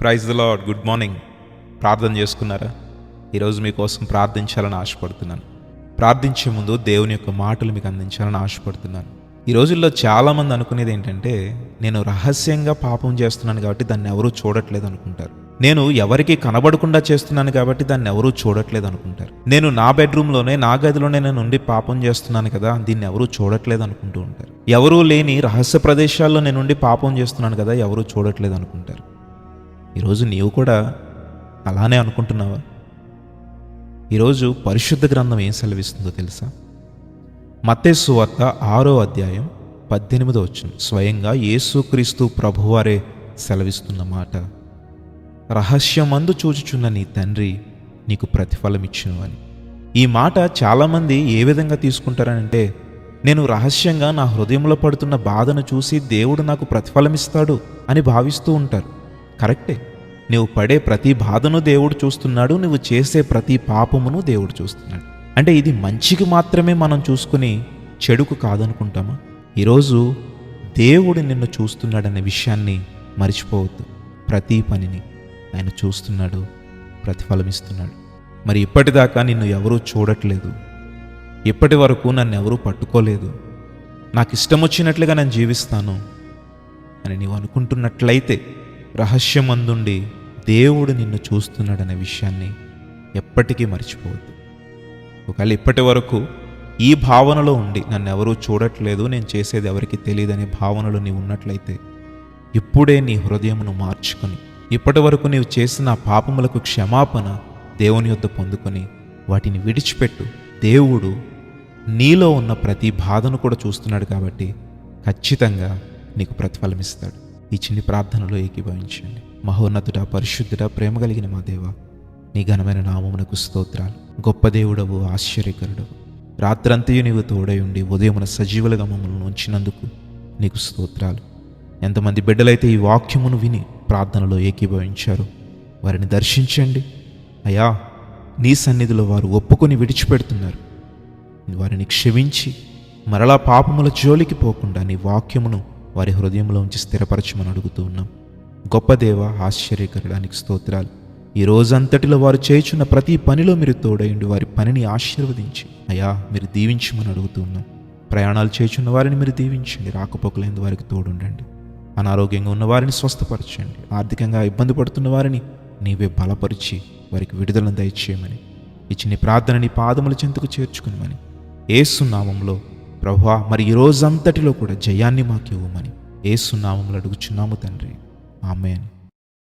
Praise the Lord. Good morning. ప్రార్థన చేసుకున్నారా? ఈరోజు మీకోసం ప్రార్థించాలని ఆశపడుతున్నాను. ప్రార్థించే ముందు దేవుని యొక్క మాటలు మీకు అందించాలని ఆశపడుతున్నాను. ఈ రోజుల్లో చాలామంది అనుకునేది ఏంటంటే, నేను రహస్యంగా పాపం చేస్తున్నాను కాబట్టి దాన్ని ఎవరూ చూడట్లేదు అనుకుంటారు. నేను ఎవరికి కనబడకుండా చేస్తున్నాను కాబట్టి దాన్ని ఎవరూ చూడట్లేదు అనుకుంటారు. నేను నా బెడ్రూమ్లోనే, నా గదిలోనే నేను ఉండి పాపం చేస్తున్నాను కదా, దీన్ని ఎవరూ చూడట్లేదు అనుకుంటూ ఉంటారు. ఎవరూ లేని రహస్య ప్రదేశాల్లో నేను ఉండి పాపం చేస్తున్నాను కదా, ఎవరూ చూడట్లేదు అనుకుంటారు. ఈరోజు నీవు కూడా అలానే అనుకుంటున్నావా? ఈరోజు పరిశుద్ధ గ్రంథం ఏం సెలవిస్తుందో తెలుసా? మత్తయి సువార్త 6వ అధ్యాయం 18వ వచనం స్వయంగా యేసుక్రీస్తు ప్రభువారే సెలవిస్తున్న మాట, రహస్యమందు చూచుచున్న నీ తండ్రి నీకు ప్రతిఫలమిచ్చును అని. ఈ మాట చాలామంది ఏ విధంగా తీసుకుంటారనంటే, నేను రహస్యంగా నా హృదయంలో పడుతున్న బాధను చూసి దేవుడు నాకు ప్రతిఫలమిస్తాడు అని భావిస్తూ ఉంటారు. కరెక్టే, నువ్వు పడే ప్రతి బాధను దేవుడు చూస్తున్నాడు, నువ్వు చేసే ప్రతి పాపమును దేవుడు చూస్తున్నాడు. అంటే ఇది మంచికి మాత్రమే మనం చూసుకుని చెడుకు కాదనుకుంటామా? ఈరోజు దేవుడు నిన్ను చూస్తున్నాడనే విషయాన్ని మర్చిపోవద్దు. ప్రతి పనిని ఆయన చూస్తున్నాడు, ప్రతిఫలమిస్తున్నాడు. మరి ఇప్పటిదాకా నిన్ను ఎవరూ చూడట్లేదు, ఇప్పటి వరకు నన్ను ఎవరూ పట్టుకోలేదు, నాకు ఇష్టం వచ్చినట్లుగా నేను జీవిస్తాను అని నీవు అనుకుంటున్నట్లయితే, రహస్యమందుండి దేవుడు నిన్ను చూస్తున్నాడనే విషయాన్ని ఎప్పటికీ మర్చిపోవద్దు. ఒకవేళ ఇప్పటి వరకు ఈ భావనలో ఉండి నన్ను ఎవరూ చూడట్లేదు, నేను చేసేది ఎవరికి తెలియదనే భావనలో నీవు ఉన్నట్లయితే, ఇప్పుడే నీ హృదయమును మార్చుకొని ఇప్పటి వరకు నీవు చేసిన పాపములకు క్షమాపణ దేవుని యొద్ద పొందుకొని వాటిని విడిచిపెట్టు. దేవుడు నీలో ఉన్న ప్రతి బాధను కూడా చూస్తున్నాడు కాబట్టి ఖచ్చితంగా నీకు ప్రతిఫలమిస్తాడు. ఈ చిన్ని ప్రార్థనలో ఏకీభవించండి. మహోన్నతుడా, పరిశుద్ధుడా, ప్రేమ కలిగిన మా దేవా, నీ ఘనమైన నామమునకు స్తోత్రాలు. గొప్ప దేవుడవు, ఆశ్చర్యకరుడవు. రాత్రంతయు నీవు తోడై ఉండి ఉదయమున సజీవులుగా మమ్మల్ని ఉంచినందుకు నీకు స్తోత్రాలు. ఎంతమంది బిడ్డలైతే ఈ వాక్యమును విని ప్రార్థనలో ఏకీభవించారు, వారిని దర్శించండి అయ్యా. నీ సన్నిధిలో వారు ఒప్పుకొని విడిచిపెడుతున్నారు, వారిని క్షమించి మరలా పాపముల జోలికి పోకుండా నీ వాక్యమును వారి హృదయంలో ఉంచి స్థిరపరచమని అడుగుతూ ఉన్నాం. గొప్ప దేవ, ఆశ్చర్యకరడానికి స్తోత్రాలు. ఈ రోజంతటిలో వారు చేయుచున్న ప్రతి పనిలో మీరు తోడైండి, వారి పనిని ఆశీర్వదించి అయ్యా మీరు దీవించమని అడుగుతూ ఉన్నాం. ప్రయాణాలు చేయుచున్న వారిని మీరు దీవించండి, రాకపోకలేని వారికి తోడుండండి. అనారోగ్యంగా ఉన్న వారిని స్వస్థపరచండి, ఆర్థికంగా ఇబ్బంది పడుతున్న వారిని నీవే బలపరిచి వారికి విడుదలను దయచేయమని ఇచ్చిన ప్రార్థన నీ పాదముల చెంతకు చేర్చుకునిమని యేసు నామములో ప్రభువా, మరి ఈ రోజంతటిలో కూడా జయాన్ని మాకు ఇవ్వమని యేసు నామములో అడుగుచున్నాము తండ్రి. ఆమేన్.